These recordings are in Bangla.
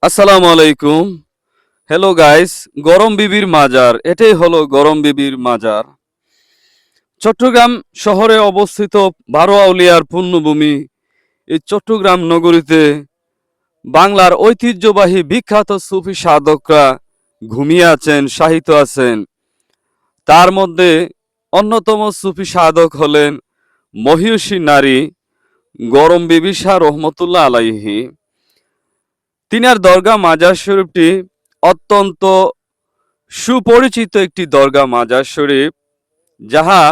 আসসালামু আলাইকুম। হ্যালো গাইস, গরম বিবির মাজার, এটাই হলো গরম বিবির মাজার। চট্টগ্রাম শহরে অবস্থিত ১২ আউলিয়ার পুণ্যভূমি এই চট্টগ্রাম নগরীতে বাংলার ঐতিহ্যবাহী বিখ্যাত সুফি সাধকরা ঘুমিয়ে আছেন, শায়িত আছেন। তার মধ্যে অন্যতম সুফি সাধক হলেন মহিয়সী নারী গরম বিবি শাহ রহমতুল্লাহ আলাইহি। তিনার দরগা মাজার শরীফটি অত্যন্ত সুপরিচিত একটি দরগা মাজার শরীফ, যাহা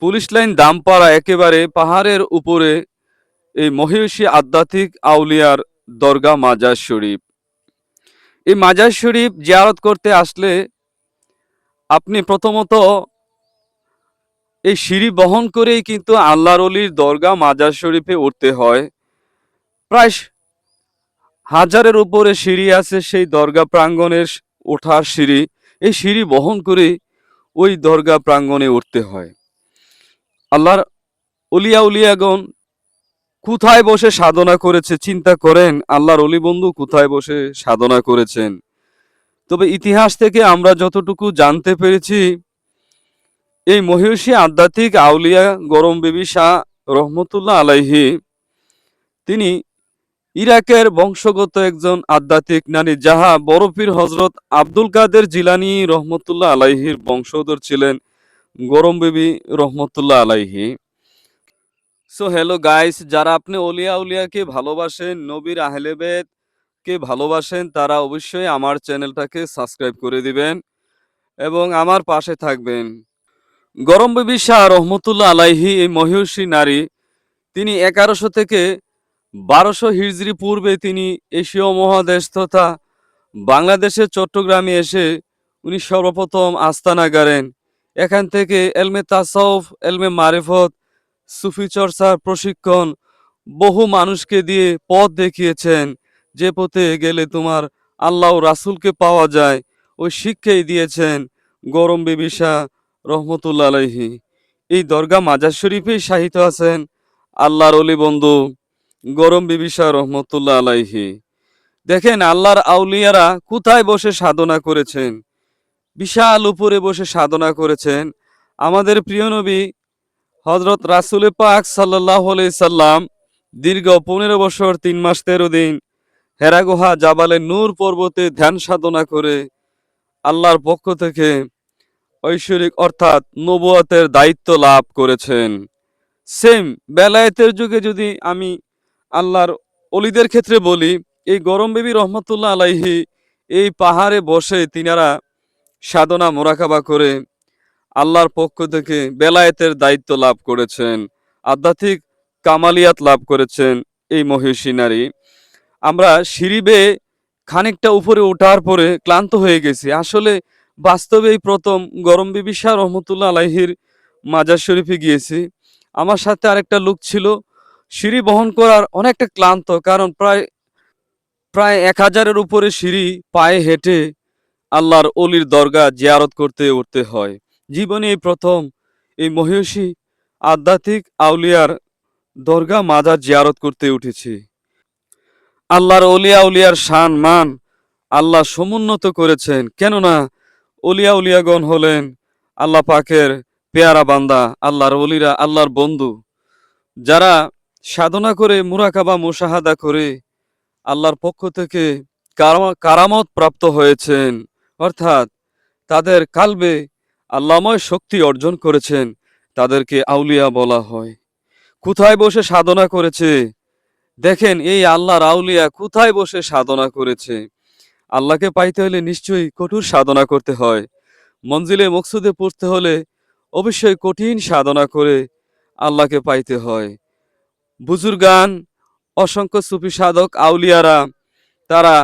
পুলিশ লাইন দামপাড়া একেবারে পাহাড়ের উপরে এই মহিষী আধ্যাত্মিক আউলিয়ার দরগা মাজার শরীফ। এই মাজার শরীফ জিয়ারত করতে আসলে আপনি প্রথমত এই সিঁড়ি বহন করেই কিন্তু আল্লাহর অলির দরগা মাজার শরীফে উঠতে হয়। প্রায় হাজারের উপরে সিঁড়ি আছে সেই দরগা প্রাঙ্গণের ওঠার সিঁড়ি। এই সিঁড়ি বহন করে ওই দরগা প্রাঙ্গণে উঠতে হয়। আল্লাহর অলিয়া উলিয়াগণ কোথায় বসে সাধনা করেছে চিন্তা করেন। আল্লাহর অলি বন্ধু কোথায় বসে সাধনা করেছেন? তবে ইতিহাস থেকে আমরা যতটুকু জানতে পেরেছি, এই মহিষী আধ্যাত্মিক আউলিয়া গরম বিবি শাহ রহমতুল্লাহ আলাইহি তিনি ইরাকের বংশগত একজন আধ্যাত্মিক নারী, যাহা বড় পীর হজরত আব্দুল কাদের জিলানী রহমতুল্লাহ আলাইহির বংশধর ছিলেন গরম বিবি রহমতুল্লাহ আলাইহি। সো হ্যালো গাইস, যারা আপনি অলিয়া উলিয়াকে ভালোবাসেন, নবীর আহলে বেত কে ভালোবাসেন, তারা অবশ্যই আমার চ্যানেলটাকে সাবস্ক্রাইব করে দিবেন এবং আমার পাশে থাকবেন। গরম বিবি শাহ রহমতুল্লাহ আলাইহি এই মহিষী নারী, তিনি 1100 থেকে 1200 হিজরি পূর্বে তিনি এশীয় মহাদেশ তথা বাংলাদেশের চট্টগ্রামে এসে উনি সর্বপ্রথম আস্তানা গাড়েন। এখান থেকে এলমে তাসাউফ, এলমে মারিফত, সুফি চর্চার প্রশিক্ষণ বহু মানুষকে দিয়ে পথ দেখিয়েছেন। যে পথে গেলে তোমার আল্লাহ ও রাসূলকে পাওয়া যায়, ওই শিক্ষাই দিয়েছেন গরম বিবি শাহ রহমতুল্লাহ আলাইহি। এই দরগা মাজার শরীফেই শায়িত আছেন আল্লাহর অলি বন্ধু গরম বিবি শাহ রহমতুল্লাহ আলাইহি। দেখেন আল্লাহর আউলিয়ারা কোথায় বসে সাধনা করেছেন। বিশাল উপরে বসে সাধনা করেছেন। আমাদের প্রিয় নবী হযরত রাসূল পাক সাল্লাল্লাহু আলাইহি সাল্লাম দীর্ঘ 15 বছর 3 মাস 13 দিন হেরা গুহা জাবালে নূর পর্বতে ধ্যান সাধনা করে আল্লাহর পক্ষ থেকে ঐশ্বরিক অর্থাৎ নবুয়তের দায়িত্ব লাভ করেছেন। সেম বেলায়েতের যুগে যদি আমি আল্লাহর অলিদের ক্ষেত্রে বলি, এই গরম বিবি রহমতুল্লাহ আলাইহি এই পাহাড়ে বসে তিনারা সাধনা মোরাকাবা করে আল্লাহর পক্ষ থেকে বেলায়েতের দায়িত্ব লাভ করেছেন, আধ্যাত্মিক কামালিয়াত লাভ করেছেন এই মহিষী নারী। আমরা সিঁড়ি বেয়ে খানিকটা উপরে ওঠার পরে ক্লান্ত হয়ে গেছি। আসলে বাস্তবে এই প্রথম গরম বিবি শাহ রহমতুল্লাহ আলাইহির মাজার শরীফে গিয়েছি। আমার সাথে আরেকটা লোক ছিল। সিঁড়ি বহন করার অনেকটা ক্লান্ত, কারণ প্রায় প্রায় 1000-এর উপরে সিঁড়ি পায়ে হেঁটে আল্লাহর অলির দরগা জিয়ারত করতে উঠতে হয়। জীবনে এই প্রথম এই মহিষী আধ্যাত্মিক আউলিয়ার দরগা মাজার জিয়ারত করতে উঠেছি। আল্লাহর অলিয়া উলিয়ার শান মান আল্লাহ সমুন্নত করেছেন, কেননা অলিয়া উলিয়াগণ হলেন আল্লাহ পাকের পেয়ারা বান্দা, আল্লাহর অলিরা আল্লাহর বন্ধু, যারা সাধনা করে মুরাকাবা মুশাহাদা করে আল্লাহর পক্ষ থেকে কারামত প্রাপ্ত হয়েছেন, অর্থাৎ তাদের কালবে আল্লাহময় শক্তি অর্জন করেছেন, তাদেরকে আউলিয়া বলা হয়। কোথায় বসে সাধনা করেছে দেখেন, এই আল্লাহর আউলিয়া কোথায় বসে সাধনা করেছে। আল্লাহকে পাইতে হলে নিশ্চয়ই কঠোর সাধনা করতে হয়। মঞ্জিলে মকসুদে পৌঁছতে হলে অবশ্যই কঠিন সাধনা করে আল্লাহকে পাইতে হয়। বুজুর্গান, অসংখ্য সুফি সাধক আউলিয়ারা তারা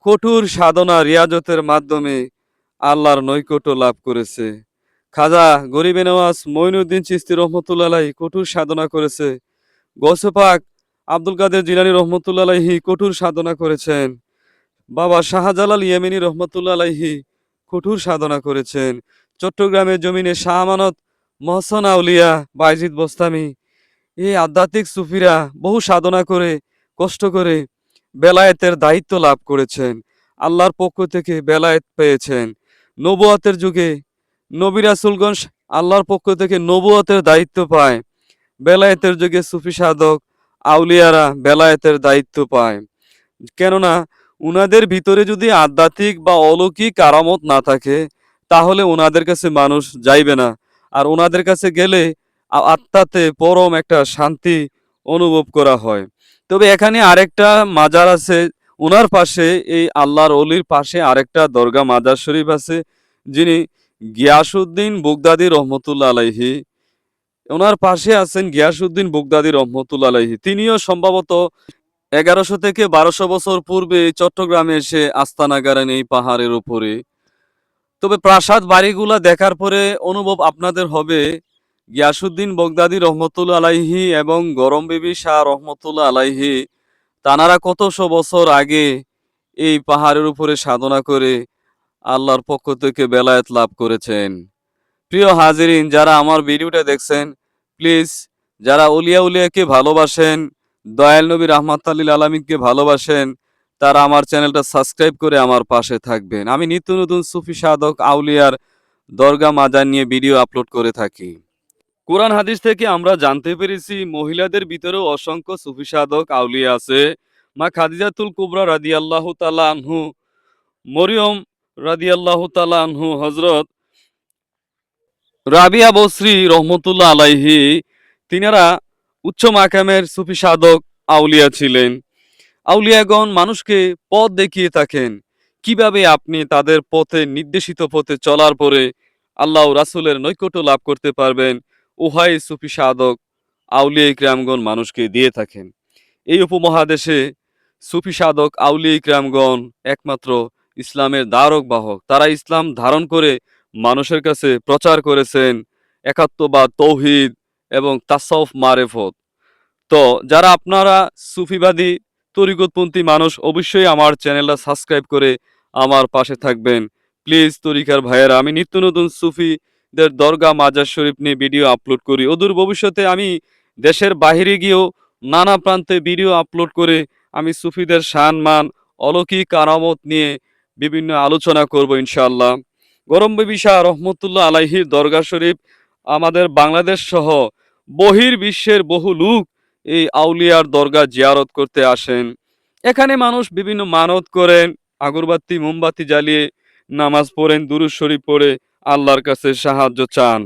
কঠোর সাধনা রিয়াজতের মাধ্যমে আল্লাহর নৈকট্য লাভ করেছে। খাজা গরিবে নওয়াজ মঈনুদ্দিন চিশতি রহমতুল্লাহ আলাইহি কঠোর সাধনা করেছে। গৌসে পাক আব্দুল কাদের জিলানী রহমতুল্লাহ আলাইহি কঠোর সাধনা করেছেন। বাবা শাহজালাল ইয়েমেনি রহমতুল্লাহ আলাইহি কঠোর সাধনা করেছেন। চট্টগ্রামের জমিনে শাহ আমানত মহসন আউলিয়া বাইজিদ বোস্তামি, এই আধ্যাত্মিক সুফিরা বহু সাধনা করে কষ্ট করে বেলায়েতের দায়িত্ব লাভ করেছেন, আল্লাহর পক্ষ থেকে বেলায়েত পেয়েছেন। নবুয়তের যুগে নবী রাসূলগণ আল্লাহর পক্ষ থেকে নবুয়তের দায়িত্ব পায়। বেলায়েতের যুগে সুফি সাধক আউলিয়ারা বেলায়েতের দায়িত্ব পায়। কেননা উনাদের ভিতরে যদি আধ্যাত্মিক বা অলৌকিক কারামত না থাকে, তাহলে ওনাদের কাছে মানুষ যাইবে না। আর ওনাদের কাছে গেলে আত্মাতে পরম একটা শান্তি অনুভব করা হয়। তবে এখানে আরেকটা মাজার আছে, ওনার পাশে এই আল্লাহর অলির পাশে আরেকটা দরগা মাজার শরীফ আছে, যিনি গিয়াসউদ্দিন বুগদাদি রহমতুল্লাহ আলাইহি। ওনার পাশে আছেন গিয়াসউদ্দিন বুগদাদি রহমতুল্লাহ আলাইহি। তিনিও সম্ভবত 1100 থেকে 1200 বছর পূর্বে চট্টগ্রামে এসে আস্তানা গাড়েন এই পাহাড়ের উপরে। তবে প্রাসাদ বাড়িগুলা দেখার পরে অনুভব আপনাদের হবে গিয়াসউদ্দিন বগদাদি রহমতুল্লাহ আলাইহি এবং গরম বিবি শাহ রহমতুল্লাহ আলাইহি তানারা কতশো বছর আগে এই পাহাড়ের উপরে সাধনা করে আল্লাহর পক্ষ থেকে বেলায়েত লাভ করেছেন। প্রিয় হাজিরিন, যারা আমার ভিডিওটা দেখছেন, প্লিজ যারা উলিয়া উলিয়াকে ভালোবাসেন, দয়াল নবী রাহমাতুল্লিল আলামিনকে ভালোবাসেন, তারা আমার চ্যানেলটা সাবস্ক্রাইব করে আমার পাশে থাকবেন। আমি নিত্য নতুন সুফি সাধক আউলিয়ার দরগা মাজার নিয়ে ভিডিও আপলোড করে থাকি। কোরআন হাদিস থেকে আমরা জানতে পেরেছি মহিলাদের ভিতরেও অসংখ্য সুফি সাধক আউলিয়া আছে। মা খাদিজাতুল কুবরা রাদিয়াল্লাহু তাআলা আনহু, মরিয়ম রাদিয়াল্লাহু তাআলা আনহু, হযরত রাবিয়া বসরি রহমতুল্লাহ আলাইহি, তিনারা উচ্চ মাকামের সুফি সাধক আউলিয়া ছিলেন। আউলিয়াগণ মানুষকে পথ দেখিয়ে থাকেন, কিভাবে আপনি তাদের পথে নির্দেশিত পথে চলার পরে আল্লাহ রাসূলের নৈকট্য লাভ করতে পারবেন, উহাই সুফি সাধক আউলিয়া ইকরামগণ মানুষকে দিয়ে থাকেন। এই উপমহাদেশে সুফি সাধক আউলিয়া ইকরামগণ একমাত্র ইসলামের ধারক বাহক। তারা ইসলাম ধারণ করে মানুষের কাছে প্রচার করেছেন একাত্মবাদ, তৌহিদ এবং তাসাউফ মারেফত। তো যারা আপনারা সুফিবাদী তরিকতপন্থী মানুষ, অবশ্যই আমার চ্যানেলটা সাবস্ক্রাইব করে আমার পাশে থাকবেন। প্লিজ তরিকার ভাইয়েরা, আমি নিত্য নতুন সুফিদের দরগা মাজার শরীফ নিয়ে ভিডিও আপলোড করি। অদূর ভবিষ্যতে আমি দেশের বাহিরে গিয়েও নানা প্রান্তে ভিডিও আপলোড করে আমি সুফিদের শান মান অলৌকিক কারামত নিয়ে বিভিন্ন আলোচনা করব ইনশাআল্লাহ। গরম বিবি শাহ রহমতুল্লাহ আলাইহির দরগা শরীফ আমাদের বাংলাদেশ সহ বহির্বিশ্বের বহু লোক এই আউলিয়ার দরগা জিয়ারত করতে আসেন। এখানে মানুষ বিভিন্ন মানত করেন, আগরবাতি মোমবাতি জ্বালিয়ে নামাজ পড়েন, দুরূদ শরীফ পড়ে আল্লাহর কাছে সাহায্য চান।